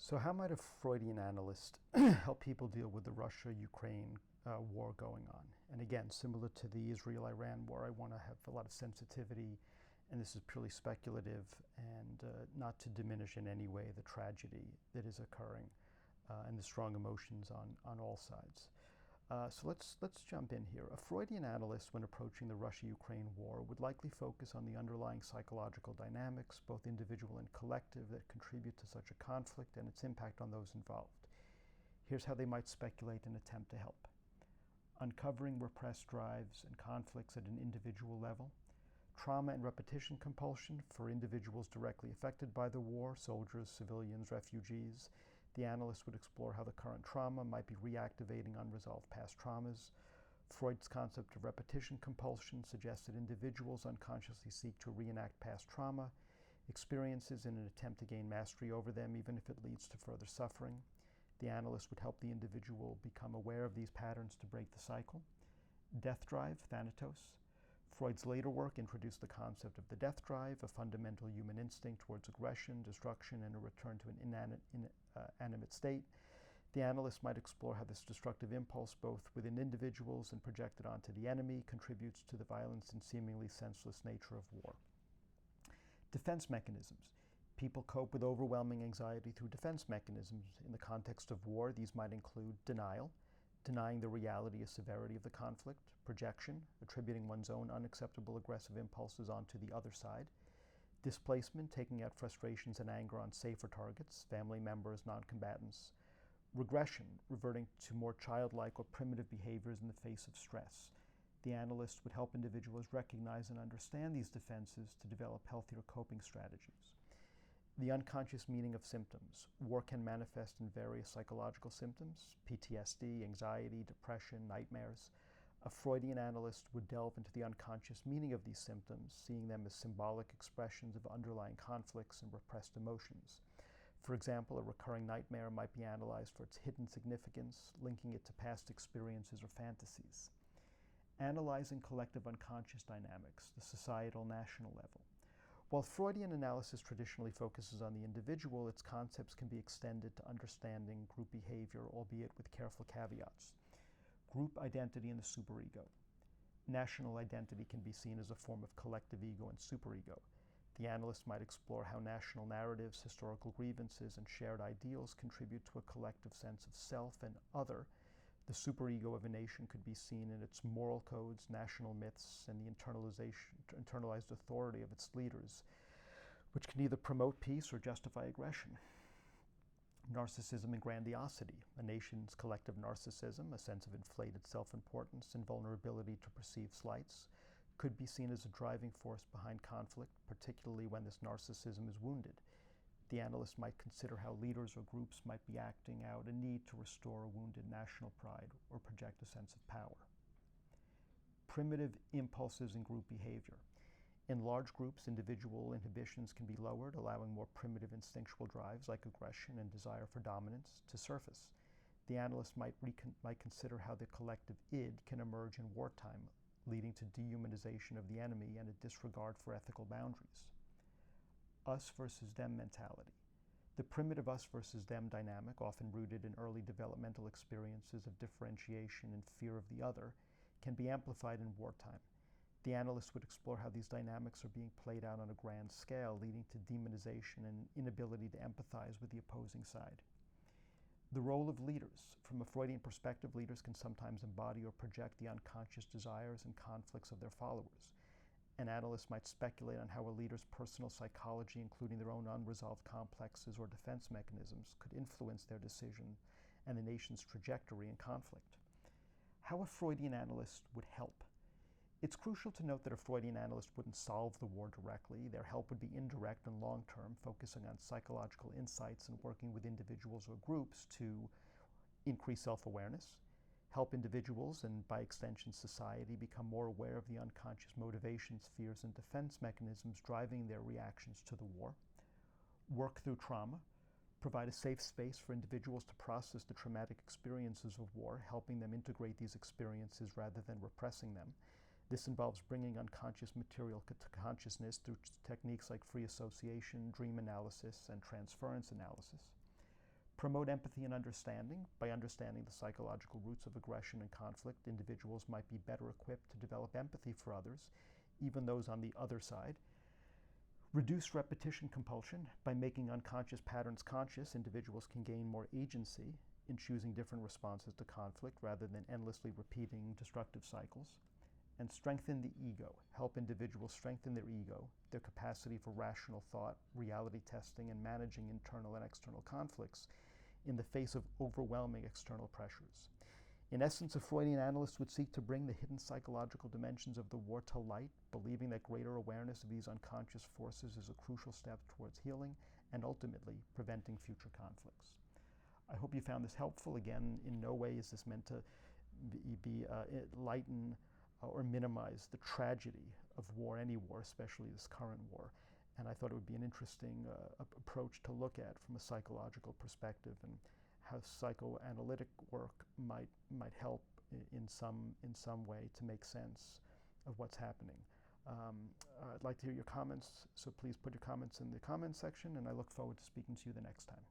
So how might a Freudian analyst help people deal with the Russia-Ukraine war going on? And again, similar to the Israel-Iran war, I want to have a lot of sensitivity, and this is purely speculative, and not to diminish in any way the tragedy that is occurring and the strong emotions on all sides. So let's jump in here. A Freudian analyst, when approaching the Russia-Ukraine war, would likely focus on the underlying psychological dynamics, both individual and collective, that contribute to such a conflict and its impact on those involved. Here's how they might speculate and attempt to help. Uncovering repressed drives and conflicts at an individual level. Trauma and repetition compulsion for individuals directly affected by the war, soldiers, civilians, refugees. The analyst would explore how the current trauma might be reactivating unresolved past traumas. Freud's concept of repetition compulsion suggests that individuals unconsciously seek to reenact past trauma experiences in an attempt to gain mastery over them, even if it leads to further suffering. The analyst would help the individual become aware of these patterns to break the cycle. Death drive, thanatos. Freud's later work introduced the concept of the death drive, a fundamental human instinct towards aggression, destruction, and a return to an inanimate state. The analyst might explore how this destructive impulse, both within individuals and projected onto the enemy, contributes to the violence and seemingly senseless nature of war. Defense mechanisms. People cope with overwhelming anxiety through defense mechanisms. In the context of war, these might include denial, denying the reality or severity of the conflict, projection, attributing one's own unacceptable aggressive impulses onto the other side, displacement, taking out frustrations and anger on safer targets, family members, non-combatants, regression, reverting to more childlike or primitive behaviors in the face of stress. The analyst would help individuals recognize and understand these defenses to develop healthier coping strategies. The unconscious meaning of symptoms. War can manifest in various psychological symptoms: PTSD, anxiety, depression, nightmares. A Freudian analyst would delve into the unconscious meaning of these symptoms, seeing them as symbolic expressions of underlying conflicts and repressed emotions. For example, a recurring nightmare might be analyzed for its hidden significance, linking it to past experiences or fantasies. Analyzing collective unconscious dynamics, the societal national level. While Freudian analysis traditionally focuses on the individual, its concepts can be extended to understanding group behavior, albeit with careful caveats. Group identity and the superego. National identity can be seen as a form of collective ego and superego. The analyst might explore how national narratives, historical grievances, and shared ideals contribute to a collective sense of self and other. The superego of a nation could be seen in its moral codes, national myths, and the internalized authority of its leaders, which can either promote peace or justify aggression. Narcissism and grandiosity. A nation's collective narcissism, a sense of inflated self-importance and vulnerability to perceived slights, could be seen as a driving force behind conflict, particularly when this narcissism is wounded. The analyst might consider how leaders or groups might be acting out a need to restore a wounded national pride or project a sense of power. Primitive impulses in group behavior. In large groups, individual inhibitions can be lowered, allowing more primitive instinctual drives like aggression and desire for dominance to surface. The analyst might consider how the collective id can emerge in wartime, leading to dehumanization of the enemy and a disregard for ethical boundaries. Us versus them mentality. The primitive us versus them dynamic, often rooted in early developmental experiences of differentiation and fear of the other, can be amplified in wartime. The analyst would explore how these dynamics are being played out on a grand scale, leading to demonization and inability to empathize with the opposing side. The role of leaders. From a Freudian perspective, leaders can sometimes embody or project the unconscious desires and conflicts of their followers. An analyst might speculate on how a leader's personal psychology, including their own unresolved complexes or defense mechanisms, could influence their decision and the nation's trajectory in conflict. How a Freudian analyst would help. It's crucial to note that a Freudian analyst wouldn't solve the war directly. Their help would be indirect and long-term, focusing on psychological insights and working with individuals or groups to increase self-awareness, help individuals, and by extension society, become more aware of the unconscious motivations, fears, and defense mechanisms driving their reactions to the war, work through trauma, provide a safe space for individuals to process the traumatic experiences of war, helping them integrate these experiences rather than repressing them. This involves bringing unconscious material to consciousness through techniques like free association, dream analysis, and transference analysis. Promote empathy and understanding. By understanding the psychological roots of aggression and conflict, individuals might be better equipped to develop empathy for others, even those on the other side. Reduce repetition compulsion. By making unconscious patterns conscious, individuals can gain more agency in choosing different responses to conflict rather than endlessly repeating destructive cycles. And strengthen the ego. Help individuals strengthen their ego, their capacity for rational thought, reality testing, and managing internal and external conflicts in the face of overwhelming external pressures. In essence, a Freudian analyst would seek to bring the hidden psychological dimensions of the war to light, believing that greater awareness of these unconscious forces is a crucial step towards healing and ultimately preventing future conflicts. I hope you found this helpful. Again, in no way is this meant to lighten or minimize the tragedy of war, any war, especially this current war. And I thought it would be an interesting approach to look at from a psychological perspective, and how psychoanalytic work might help in some way to make sense of what's happening. I'd like to hear your comments, so please put your comments in the comments section, and I look forward to speaking to you the next time.